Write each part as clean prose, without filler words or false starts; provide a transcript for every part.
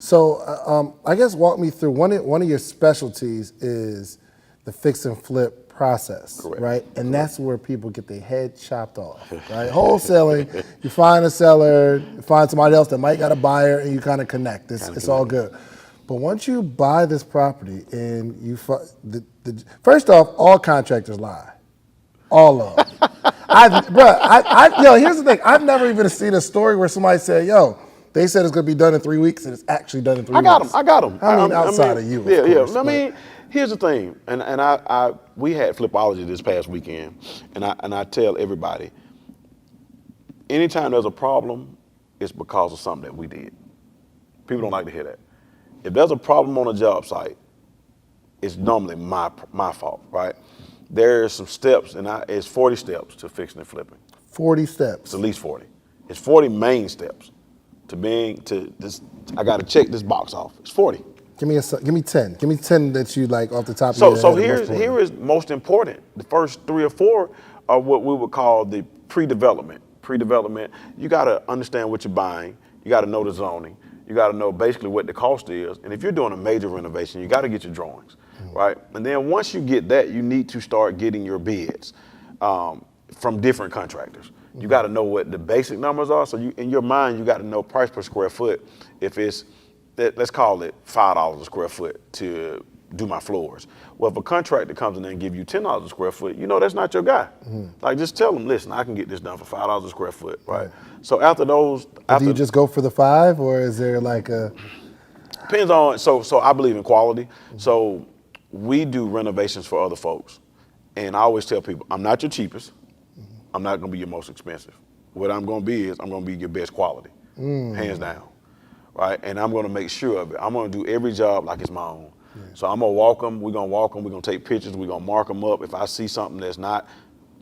So I guess walk me through one of your specialties is the fix and flip process, Correct. right? And that's where people get their head chopped off, right? Wholesaling, you find a seller, you find somebody else that might got a buyer, and you kind of connect. It's all good. But once you buy this property and you first off, all contractors lie, all of them. Here's the thing. I've never even seen a story where somebody said, "Yo, they said it's going to be done in 3 weeks, and it's actually done in 3 weeks." I got them. I mean, outside of you, yeah, of course. I mean, here's the thing, and we had Flipology this past weekend, and I tell everybody, anytime there's a problem, it's because of something that we did. People don't like to hear that. If there's a problem on a job site, it's normally my fault, right? There's some steps, and it's 40 steps to fixing and flipping. 40 steps. It's at least 40. It's 40 main steps to this. I got to check this box off. It's 40. Give me 10. Give me 10 that you like off the top of So your head. so here is most important. The first 3 or 4 are what we would call the pre-development. Pre-development, you got to understand what you're buying. You got to know the zoning. You got to know basically what the cost is. And if you're doing a major renovation, you got to get your drawings, right? And then once you get that, you need to start getting your bids from different contractors. You got to know what the basic numbers are. So in your mind, you got to know price per square foot. If it's, let's call it $5 a square foot to do my floors. Well, if a contractor comes in there and give you $10 a square foot, you know that's not your guy. Like, just tell them, listen, I can get this done for $5 a square foot, right? So after those, do you just go for the 5, or is there like a? Depends on. So I believe in quality. So we do renovations for other folks, and I always tell people, I'm not your cheapest. I'm not going to be your most expensive. What I'm going to be is I'm going to be your best quality, hands down, right? And I'm going to make sure of it. I'm going to do every job like it's my own. So I'm going to walk them. We're going to walk them. We're going to take pictures. We're going to mark them up. If I see something that's not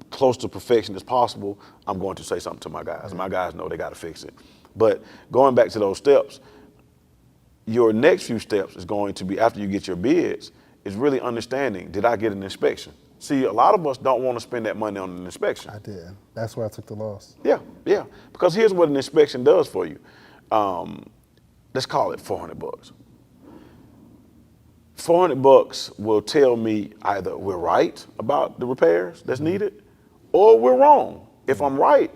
close to perfection as possible, I'm going to say something to my guys. My guys know they got to fix it. But going back to those steps, your next few steps is going to be, after you get your bids, is really understanding, did I get an inspection? See, a lot of us don't want to spend that money on an inspection. I did. That's where I took the loss. Yeah. Because here's what an inspection does for you. Let's call it $400. $400 will tell me either we're right about the repairs that's needed, or we're wrong. If I'm right,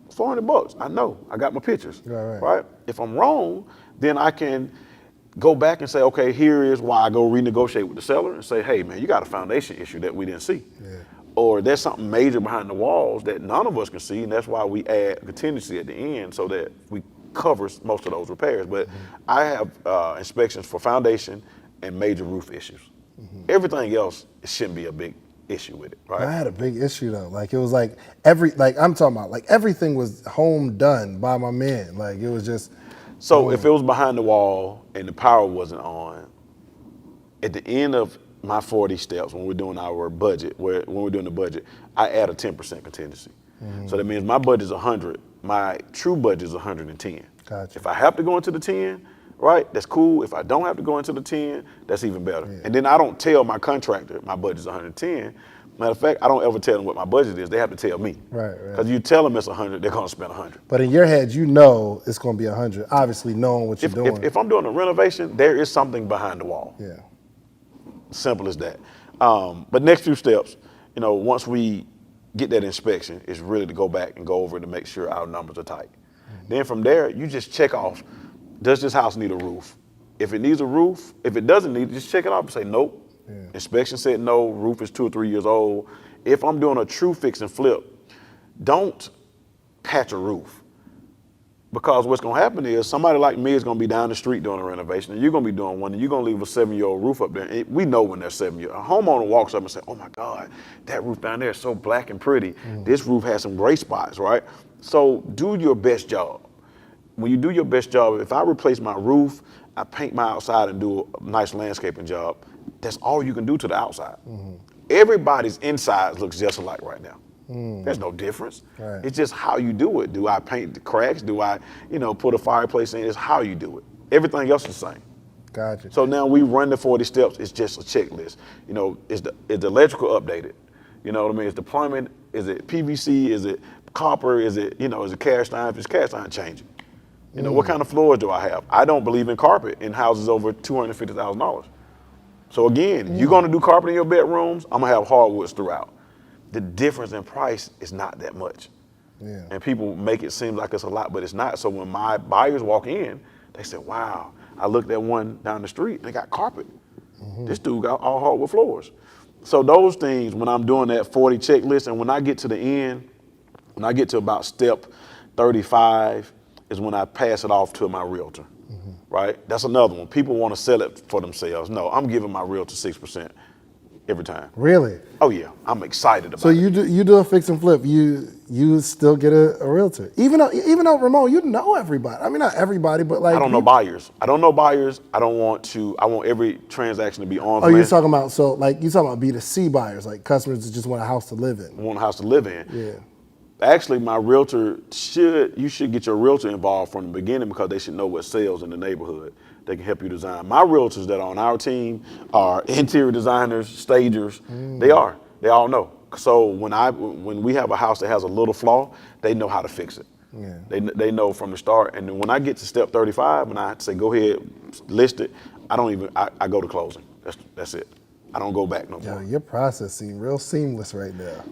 $400. I know. I got my pictures. Right? If I'm wrong, then I can go back and say, okay, here is why. I go renegotiate with the seller and say, hey, man, you got a foundation issue that we didn't see. Or there's something major behind the walls that none of us can see, and that's why we add contingency at the end so that we cover most of those repairs. But I have inspections for foundation and major roof issues. Everything else, it shouldn't be a big issue with it, right? I had a big issue though. Like, it was like I'm talking about, like, everything was home done by my man. Like, it was just. So if it was behind the wall and the power wasn't on, at the end of my 40 steps, when we're doing our budget, when we're doing the budget, I add a 10% contingency. So that means my budget's 100, my true budget is 110. Gotcha. If I have to go into the 10, right, that's cool. If I don't have to go into the 10, that's even better. And then I don't tell my contractor my budget's 110. Matter of fact, I don't ever tell them what my budget is. They have to tell me. Right. Because you tell them it's 100, they're going to spend 100. But in your head, you know it's going to be 100. Obviously, knowing what you're doing. If I'm doing a renovation, there is something behind the wall. Yeah. Simple as that. But next few steps, once we get that inspection, is really to go back and go over it to make sure our numbers are tight. Then from there, you just check off, does this house need a roof? If it needs a roof, if it doesn't need it, just check it off and say, nope. Inspection said no, roof is 2 or 3 years old. If I'm doing a true fix and flip, don't patch a roof. Because what's gonna happen is somebody like me is gonna be down the street doing a renovation, and you're gonna be doing one, and you're gonna leave a 7-year-old roof up there. And we know when they're 7 years. A homeowner walks up and says, oh my God, that roof down there is so black and pretty. This roof has some gray spots, right? So do your best job. When you do your best job, if I replace my roof, I paint my outside and do a nice landscaping job, that's all you can do to the outside. Everybody's inside looks just alike right now. There's no difference. Right. It's just how you do it. Do I paint the cracks? Do I, put a fireplace in? It's how you do it. Everything else is the same. Gotcha. So now we run the 40 steps. It's just a checklist. Is the electrical updated? You know what I mean? Is the plumbing? Is it PVC? Is it copper? Is it, is it cast iron? If it's cast iron, change it. You know, what kind of floors do I have? I don't believe in carpet in houses over $250,000. So again, you're gonna do carpet in your bedrooms, I'm gonna have hardwoods throughout. The difference in price is not that much. Yeah. And people make it seem like it's a lot, but it's not. So when my buyers walk in, they say, wow, I looked at one down the street and they got carpet. This dude got all hardwood floors. So those things, when I'm doing that 40 checklist, and when I get to the end, when I get to about step 35, is when I pass it off to my realtor, right? That's another one. People want to sell it for themselves. No, I'm giving my realtor 6% every time. Really? Oh yeah, I'm excited about So it. you do a fix and flip. You still get a realtor, even though Ramon, you know everybody. I mean, not everybody, but like I don't know buyers. I don't know buyers. I want every transaction to be on. Oh, you're talking about you talking about B2C buyers, like customers that just want a house to live in. Want a house to live in. Yeah. Actually, my realtor you should get your realtor involved from the beginning because they should know what sells in the neighborhood. They can help you design. My realtors that are on our team are interior designers, stagers. They all know. So when we have a house that has a little flaw, they know how to fix it. Yeah. They know from the start. And then when I get to step 35 and I say, go ahead, list it, I go to closing. That's it. I don't go back no more. Yo, your process seems real seamless right now.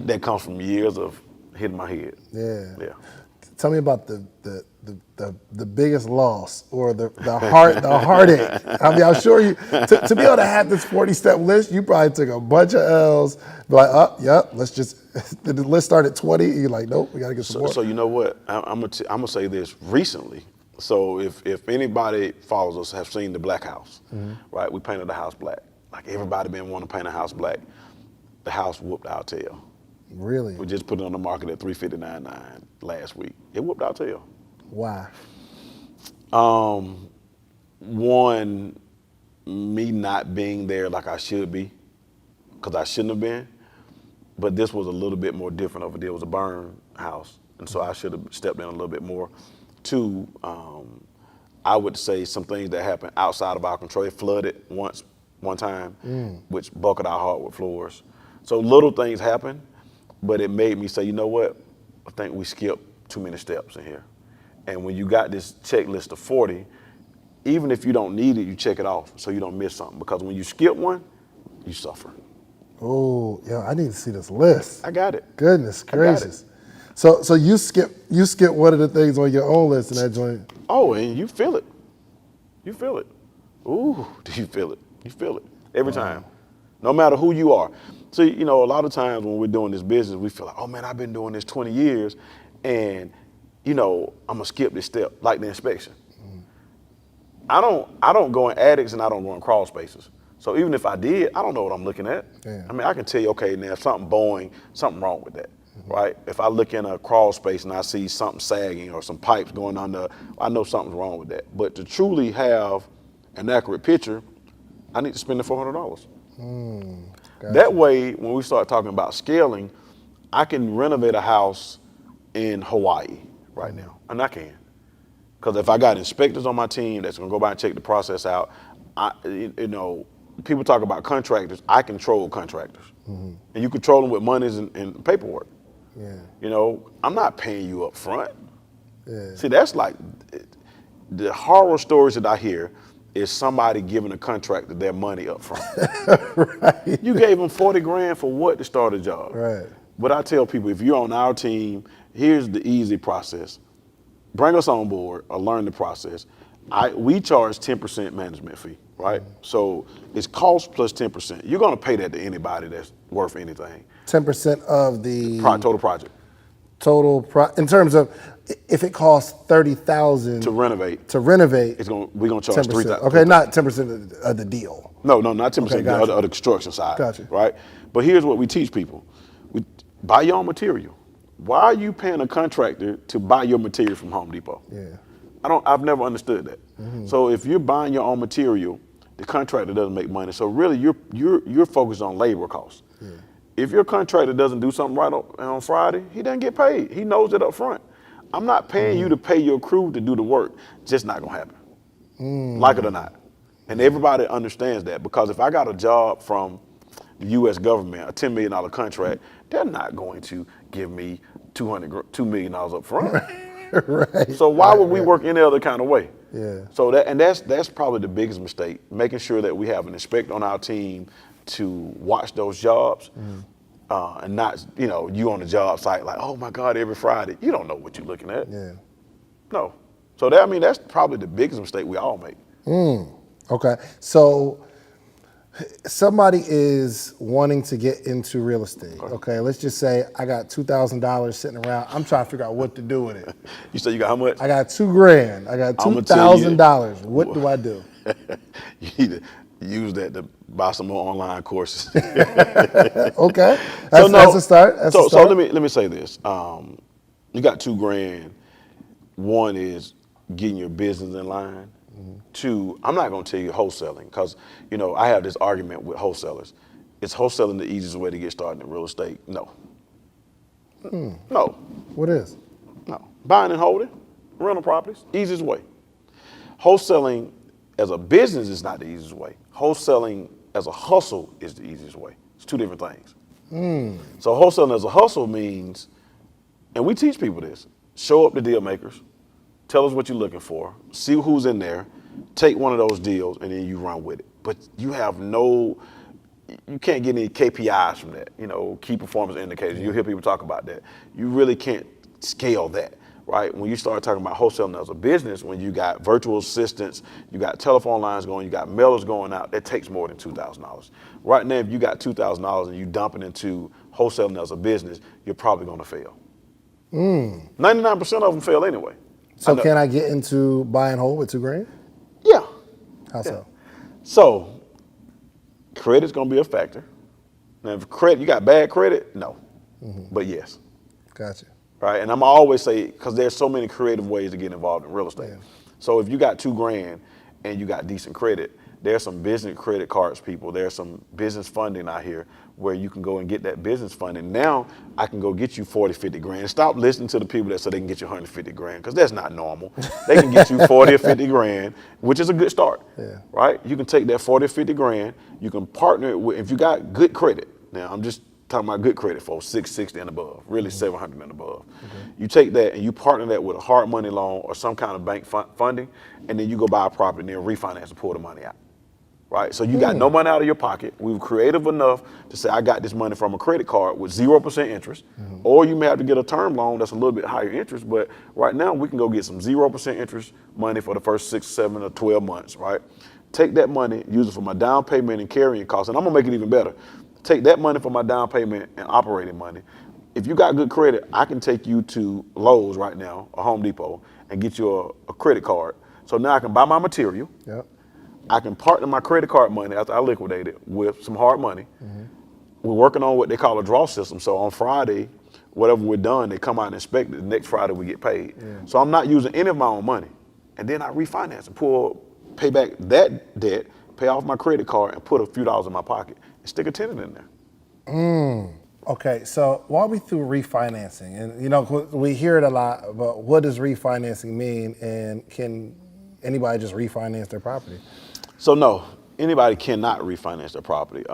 That comes from years of hitting my head. Yeah. Yeah. Tell me about the biggest loss or the heartache. I mean, I'm sure you to be able to have this 40-step list, you probably took a bunch of L's. Be like, did the list start at 20? And you're like, nope, we gotta get some more. So you know what? I'm gonna say this recently. So if anybody follows us have seen the Black House, right? We painted the house black. Like everybody been wanting to paint a house black. The house whooped our tail. Really? We just put it on the market at $359.9 last week. It whooped our tail. Why? One, me not being there like I should be, because I shouldn't have been. But this was a little bit more different of a deal. It was a burn house, and so I should have stepped in a little bit more. Two, I would say some things that happened outside of our control. It flooded one time, which buckled our hardwood floors. So little things happen, but it made me say, you know what? I think we skipped too many steps in here. And when you got this checklist of 40, even if you don't need it, you check it off so you don't miss something. Because when you skip one, you suffer. Oh, yeah, I need to see this list. I got it. Goodness I got gracious. So you skip one of the things on your own list in that joint. Oh, and you feel it. You feel it. Ooh, do you feel it? You feel it every time, no matter who you are. So, you know, a lot of times when we're doing this business, we feel like, oh man, I've been doing this 20 years and, you know, I'm gonna skip this step, like the inspection. I don't go in attics and I don't go in crawl spaces. So even if I did, I don't know what I'm looking at. Yeah. I mean, I can tell you, okay, now if something bowing, something wrong with that, right? If I look in a crawl space and I see something sagging or some pipes going under, I know something's wrong with that. But to truly have an accurate picture, I need to spend the $400. Gotcha. That way, when we start talking about scaling, I can renovate a house in Hawaii right now, and I can. Because if I got inspectors on my team that's gonna go by and check the process out, people talk about contractors, I control contractors. And you control them with monies and paperwork. Yeah. You know, I'm not paying you up front. Yeah. See, that's like, the horror stories that I hear is somebody giving a contractor their money up front. Right. You gave them 40 grand for what to start a job? Right. But I tell people, if you're on our team, here's the easy process. Bring us on board or learn the process. We charge 10% management fee, right? So it's cost plus 10%. You're gonna pay that to anybody that's worth anything. 10% of the Total project. in terms of if it costs $30,000 To renovate, we're gonna charge 10%. $3,000. Okay, not 10% of the deal. No, not 10% Okay, gotcha. of the construction side. Gotcha. Right? But here's what we teach people. We buy your own material. Why are you paying a contractor to buy your material from Home Depot? Yeah. I've never understood that. So if you're buying your own material, the contractor doesn't make money. So really you're focused on labor costs. Yeah. If your contractor doesn't do something right on Friday, he doesn't get paid. He knows it up front. I'm not paying you to pay your crew to do the work. Just not gonna happen. Like it or not. And everybody understands that, because if I got a job from the US government, a $10 million contract, they're not going to give me $2 million up front. Right. So why would we right. work any other kind of way? Yeah. So that's probably the biggest mistake, making sure that we have an inspector on our team to watch those jobs, and not, you on the job site like, oh my God, every Friday. You don't know what you're looking at. Yeah. No. So that's probably the biggest mistake we all make. Okay. So somebody is wanting to get into real estate. Okay. Let's just say I got $2,000 sitting around. I'm trying to figure out what to do with it. You say you got how much? I got $2,000. I got I'ma tell you- $2,000. What do I do? You need to use that to buy some more online courses. Okay. That's a start. That's a So start. let me say this. You got $2,000. One is getting your business in line. Two, I'm not going to tell you wholesaling, because I have this argument with wholesalers. Is wholesaling the easiest way to get started in real estate? No. No. What is? No. Buying and holding, rental properties, easiest way. Wholesaling as a business is not the easiest way. Wholesaling as a hustle is the easiest way. It's two different things. So wholesaling as a hustle means, and we teach people this, show up to deal makers, tell us what you're looking for, see who's in there, take one of those deals, and then you run with it. But you can't get any KPIs from that, key performance indicators. You'll hear people talk about that. You really can't scale that, right? When you start talking about wholesaling as a business, when you got virtual assistants, you got telephone lines going, you got mailers going out, that takes more than $2,000. Right now, if you got $2,000 and you dump it into wholesaling as a business, you're probably going to fail. 99% of them fail anyway. So can I get into buy and hold with $2,000? Yeah. How so? So credit's going to be a factor. Now, if you got bad credit, no. But yes. Gotcha. Right, and I'm always say, because there's so many creative ways to get involved in real estate. Yeah. So if you got $2,000 and you got decent credit, there's some business credit cards, people. There's some business funding out here where you can go and get that business funding. Now I can go get you 40, 50 grand. Stop listening to the people that say they can get you 150 grand, because that's not normal. They can get you 40 or 50 grand, which is a good start. Yeah. Right? You can take that 40 or 50 grand. You can partner it with, if you got good credit. Now I'm just talking about good credit folks, 660 and above, really 700 and above. You take that and you partner that with a hard money loan or some kind of bank funding, and then you go buy a property and then refinance and pull the money out. Right? So you got no money out of your pocket. We were creative enough to say, I got this money from a credit card with 0% interest, or you may have to get a term loan that's a little bit higher interest, but right now we can go get some 0% interest money for the first 6, 7, or 12 months, right? Take that money, use it for my down payment and carrying costs, and I'm gonna make it even better. Take that money for my down payment and operating money. If you got good credit, I can take you to Lowe's right now, or Home Depot, and get you a credit card. So now I can buy my material. Yep. I can partner my credit card money after I liquidate it with some hard money. We're working on what they call a draw system. So on Friday, whatever we're done, they come out and inspect it. The next Friday we get paid. Yeah. So I'm not using any of my own money. And then I refinance and pay back that debt, pay off my credit card, and put a few dollars in my pocket and stick a tenant in there. Okay, so walk me through refinancing. And we hear it a lot, but what does refinancing mean, and can anybody just refinance their property? So no, anybody cannot refinance their property.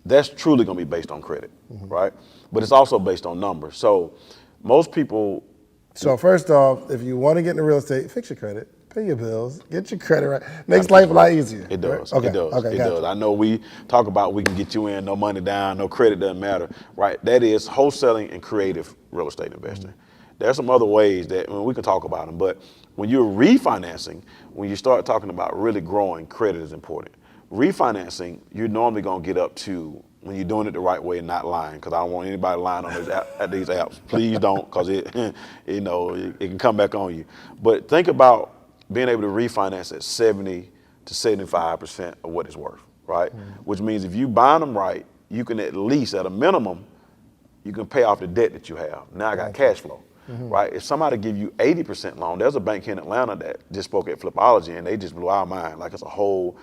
That's truly going to be based on credit, right? But it's also based on numbers. So most people. So first off, if you want to get into real estate, fix your credit, pay your bills, get your credit right. Makes life a lot easier. It does. Right? Okay. It does. Okay, it gotcha. does. I know we talk about we can get you in, no money down, no credit, doesn't matter, right? That is wholesaling and creative real estate investing. There's some other ways that we can talk about them, but when you're refinancing, when you start talking about really growing, credit is important. Refinancing, you're normally going to get up to, when you're doing it the right way and not lying, because I don't want anybody lying on these apps. Please don't, because it can come back on you. But think about being able to refinance at 70 to 75% of what it's worth, right? Which means if you buy them right, you can at least, at a minimum, you can pay off the debt that you have. Now I got cash flow. Right? If somebody give you 80% loan, there's a bank here in Atlanta that just spoke at Flipology, and they just blew our mind. Like, it's a whole,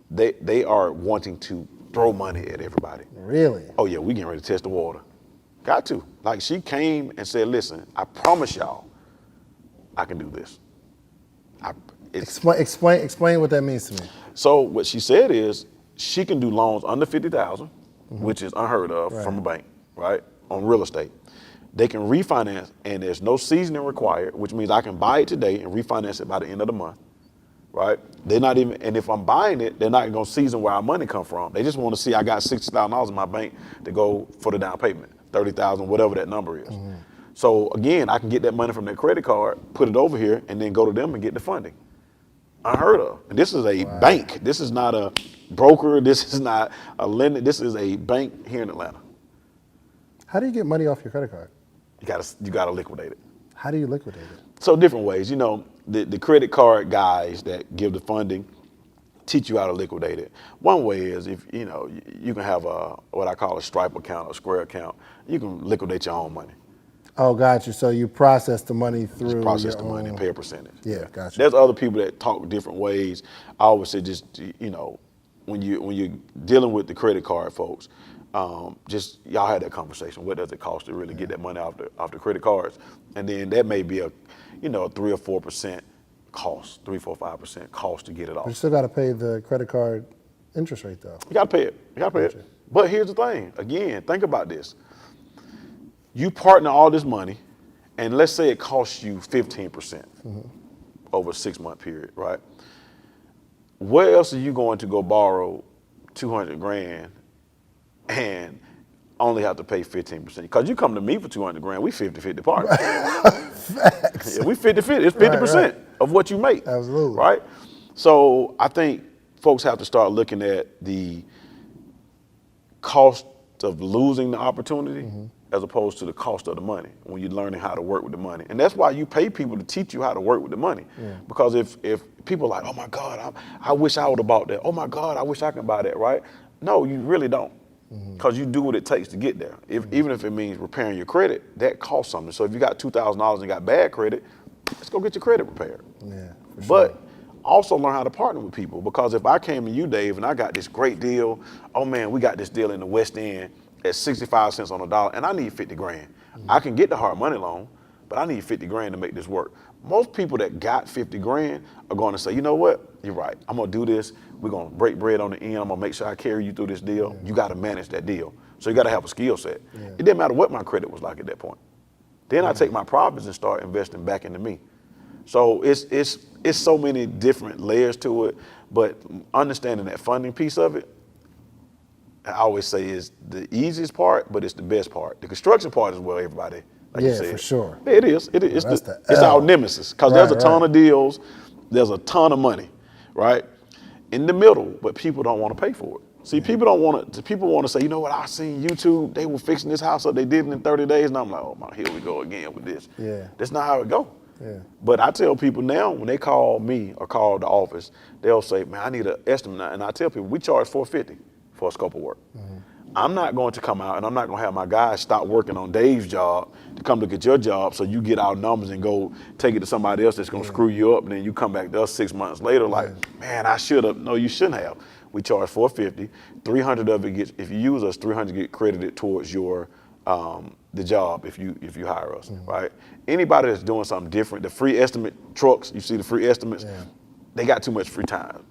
they are wanting to throw money at everybody. Really? Oh yeah, we getting ready to test the water. Got to. Like, she came and said, listen, I promise y'all, I can do this. Explain what that means to me. So what she said is, she can do loans under 50,000, which is unheard of from a bank, right? On real estate. They can refinance, and there's no seasoning required, which means I can buy it today and refinance it by the end of the month, right? They're not even, and if I'm buying it, they're not going to season where our money come from. They just want to see I got $60,000 in my bank to go for the down payment, 30,000, whatever that number is. So again, I can get that money from their credit card, put it over here, and then go to them and get the funding. Unheard of. And this is a bank. This is not a broker. This is not a lender. This is a bank here in Atlanta. How do you get money off your credit card? You gotta liquidate it. How do you liquidate it? So different ways. The credit card guys that give the funding teach you how to liquidate it. One way is if you can have what I call a stripe account or square account. You can liquidate your own money. Oh, got you. So you process the money through Just process your the money own... and pay a percentage. Yeah, got you. There's other people that talk different ways. I always say just when you're dealing with the credit card folks, just y'all had that conversation. What does it cost to really get that money off the credit cards? And then that may be a 3 or 4% cost, 3, 4, 5% cost to get it off. But you still got to pay the credit card interest rate, though. You gotta pay it. But here's the thing. Again, think about this. You partner all this money, and let's say it costs you 15% over a 6-month period, right? Where else are you going to go borrow $200,000 and only have to pay 15%? Because you come to me for $200,000, we 50-50 partners. Facts. Yeah, we 50-50. It's 50% Right. of what you make. Absolutely. Right? So I think folks have to start looking at the cost of losing the opportunity as opposed to the cost of the money when you're learning how to work with the money. And that's why you pay people to teach you how to work with the money. Because if people are like, oh my God, I wish I would have bought that. Oh my God, I wish I could buy that, right? No, you really don't. Because you do what it takes to get there. Even if it means repairing your credit, that costs something. So if you got $2,000 and got bad credit, let's go get your credit repaired. Yeah, for sure. But also learn how to partner with people, because if I came to you, Dave, and I got this great deal, oh man, we got this deal in the West End at 65 cents on the dollar, and I need $50,000. I can get the hard money loan, but I need $50,000 to make this work. Most people that got $50,000 are going to say, you know what, you're right, I'm gonna do this, we're gonna break bread on the end, I'm gonna make sure I carry you through this deal. You gotta manage that deal. So you gotta have a skill set. It didn't matter what my credit was like at that point. Then I take my profits and start investing back into me. So it's so many different layers to it, but understanding that funding piece of it, I always say is the easiest part, but it's the best part. The construction part is where everybody, like you said. For sure. It is. It's L. our nemesis, because there's a ton of deals, there's a ton of money, right? In the middle, but people don't want to pay for it. See, people don't want to. People want to say, you know what? I seen YouTube. They were fixing this house up. They did it in 30 days, and I'm like, oh my, here we go again with this. Yeah. That's not how it go. Yeah. But I tell people now, when they call me or call the office, they'll say, man, I need an estimate. And I tell people, we charge $450 for a scope of work. I'm not going to come out and I'm not going to have my guys stop working on Dave's job to come look at your job so you get our numbers and go take it to somebody else that's going to screw you up, and then you come back to us 6 months later like, man, I should have. No, you shouldn't have. We charge $450. 300 of it gets, if you use us, 300 get credited towards your the job if you hire us, right? Anybody that's doing something different, the free estimate trucks, you see the free estimates, they got too much free time.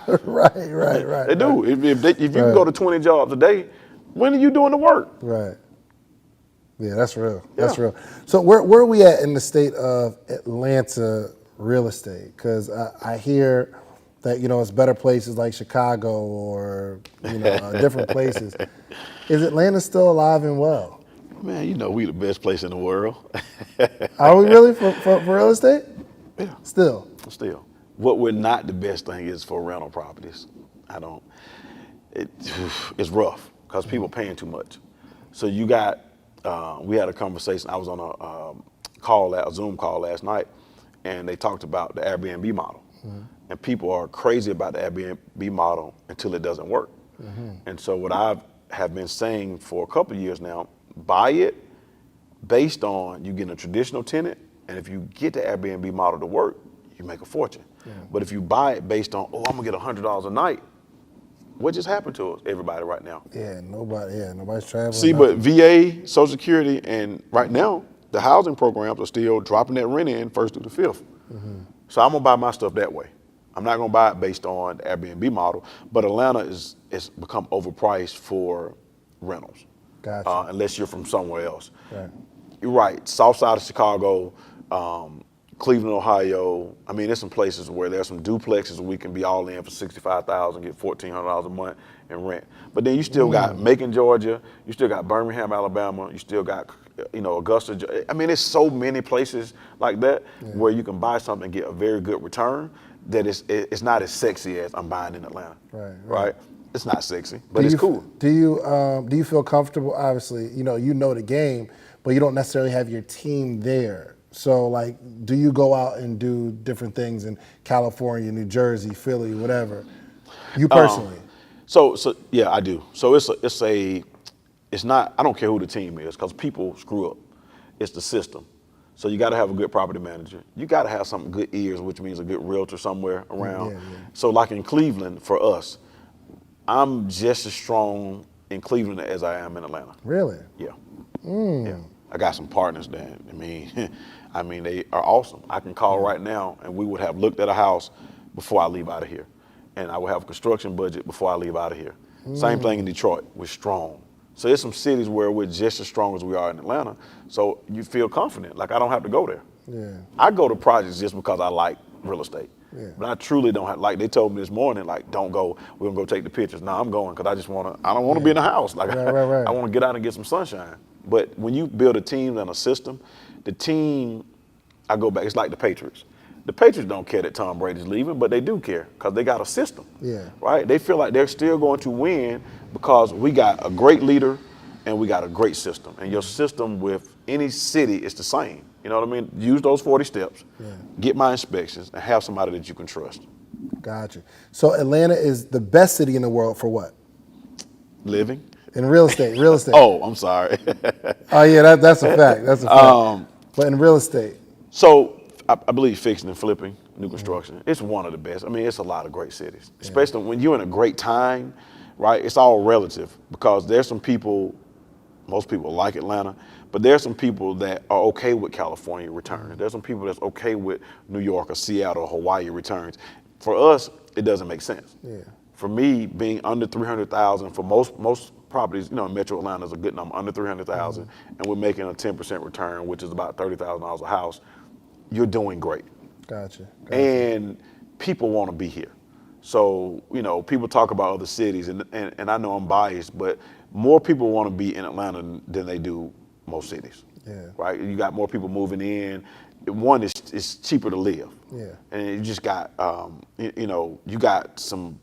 Right. They do. If you can go to 20 jobs a day, when are you doing the work? Right. Yeah, that's real. That's real. So where are we at in the state of Atlanta real estate? Because I hear that, it's better places like Chicago or, different places. Is Atlanta still alive and well? Man, we the best place in the world. Are we really for real estate? Yeah. Still. What we're not the best thing is for rental properties. It's rough because people paying too much. So you got, we had a conversation. I was on a Zoom call last night, and they talked about the Airbnb model. And people are crazy about the Airbnb model until it doesn't work. And so what I have been saying for a couple of years now, buy it based on you getting a traditional tenant, and if you get the Airbnb model to work, you make a fortune. But if you buy it based on, I'm gonna get $100 a night, what just happened to us, everybody right now? Nobody's traveling. See, but VA, Social Security, and right now, the housing programs are still dropping that rent in first through the fifth. So I'm gonna buy my stuff that way. I'm not gonna buy it based on the Airbnb model, but Atlanta is become overpriced for rentals. Gotcha. unless you're from somewhere else. Right. You're right. South side of Chicago, Cleveland, Ohio. I mean, there's some places where there's some duplexes where we can be all in for $65,000, get $1,400 a month in rent. But then you still got Macon, Georgia. You still got Birmingham, Alabama. You still got, Augusta. I mean, there's so many places like that where you can buy something and get a very good return. That it's not as sexy as I'm buying in Atlanta. Right. It's not sexy, but it's cool. Do you feel comfortable? Obviously, you know the game, but you don't necessarily have your team there. So, like, do you go out and do different things in California, New Jersey, Philly, whatever? You personally? So yeah, I do. So it's not. I don't care who the team is because people screw up. It's the system. So you got to have a good property manager. You got to have some good ears, which means a good realtor somewhere around. Yeah. So like in Cleveland, for us, I'm just as strong in Cleveland as I am in Atlanta. Really? Yeah. Yeah. I got some partners there. I mean, they are awesome. I can call right now, and we would have looked at a house before I leave out of here, and I would have a construction budget before I leave out of here. Same thing in Detroit. We're strong. So there's some cities where we're just as strong as we are in Atlanta. So you feel confident. Like I don't have to go there. Yeah. I go to projects just because I like real estate. Yeah. But I truly don't have, like they told me this morning, like, don't go, we're gonna go take the pictures. No, I'm going because I don't want to be in the house. Like Right. I want to get out and get some sunshine. But when you build a team and a system, the team, I go back, it's like the Patriots. The Patriots don't care that Tom Brady's leaving, but they do care because they got a system. Yeah. Right? They feel like they're still going to win because we got a great leader and we got a great system. And your system with any city is the same. You know what I mean? Use those 40 steps, get my inspections, and have somebody that you can trust. Gotcha. So Atlanta is the best city in the world for what? Living. In real estate. Oh, I'm sorry. Oh yeah, that's a fact. That's a fact. But in real estate. So I believe fixing and flipping, new construction, it's one of the best. I mean, it's a lot of great cities, especially when you're in a great time, right? It's all relative because there's some people, most people like Atlanta, but there's some people that are okay with California returns. There's some people that's okay with New York or Seattle or Hawaii returns. For us, it doesn't make sense. Yeah. For me, being under 300,000 for most properties, Metro Atlanta is a good number, under 300,000, and we're making a 10% return, which is about $30,000 a house. You're doing great. Gotcha. And people want to be here. So, people talk about other cities, and I know I'm biased, but more people want to be in Atlanta than they do most cities. Yeah. Right? You got more people moving in. One, it's cheaper to live. Yeah. And you just got, you got some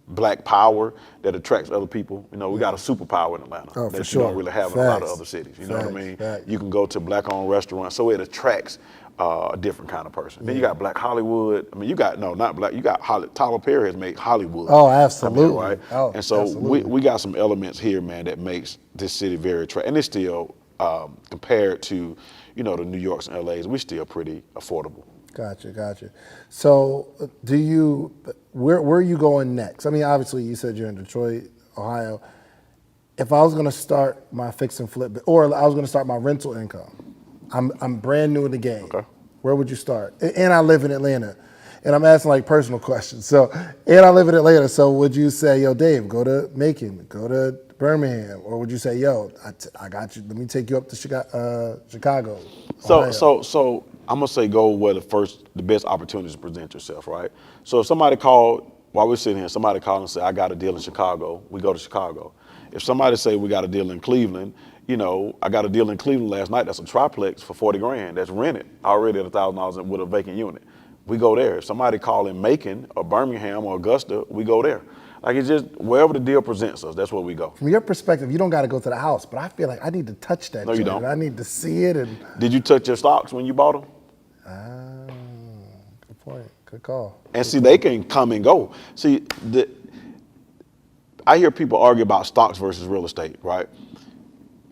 black power that attracts other people. We got a superpower in Atlanta that you don't really have in a lot of other cities. You know what I mean? Facts. You can go to black-owned restaurants, so it attracts a different kind of person. Then you got Black Hollywood. I mean, you got not black. You got Tyler Perry has made Hollywood. Oh, absolutely. Right. Oh, and so absolutely. we got some elements here, man, that makes this city very attractive. And it's still compared to the New Yorks and LAs, we're still pretty affordable. Gotcha. So, where are you going next? I mean, obviously, you said you're in Detroit, Ohio. If I was going to start my fix and flip, or I was going to start my rental income, I'm brand new in the game. Okay. Where would you start? And I live in Atlanta, and I'm asking like personal questions. So, and I live in Atlanta. So, would you say, yo, Dave, go to Macon, go to Birmingham, or would you say, yo, I got you. Let me take you up to Chicago. Ohio. So I'm gonna say go where the best opportunities to present yourself, right? So if somebody called while we're sitting here, somebody called and said, I got a deal in Chicago, we go to Chicago. If somebody say we got a deal in Cleveland, I got a deal in Cleveland last night, that's a triplex for 40 grand, that's rented already at $1,000 with a vacant unit. We go there. If somebody call in Macon or Birmingham or Augusta, we go there. Like it's just wherever the deal presents us, that's where we go. From your perspective, you don't got to go to the house, but I feel like I need to touch that. No, you joint. don't. I need to see it. And Did you touch your stocks when you bought them? Good point. Good call. And see, they can come and go. See, I hear people argue about stocks versus real estate, right?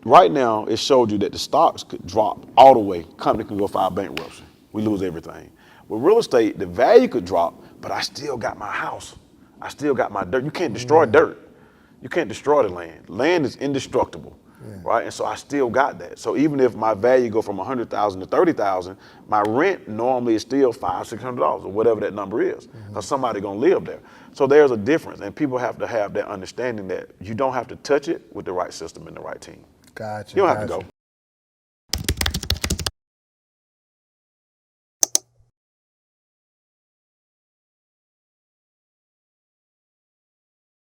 Right now, it showed you that the stocks could drop all the way. Company can go file bankruptcy. We lose everything. With real estate, the value could drop, but I still got my house. I still got my dirt. You can't destroy dirt. You can't destroy the land. Land is indestructible, right? And so I still got that. So even if my value go from $100,000 to $30,000, my rent normally is still $500-600 or whatever that number is, because somebody gonna live there. So there's a difference, and people have to have that understanding that you don't have to touch it with the right system and the right team. Gotcha. You don't have to gotcha. go.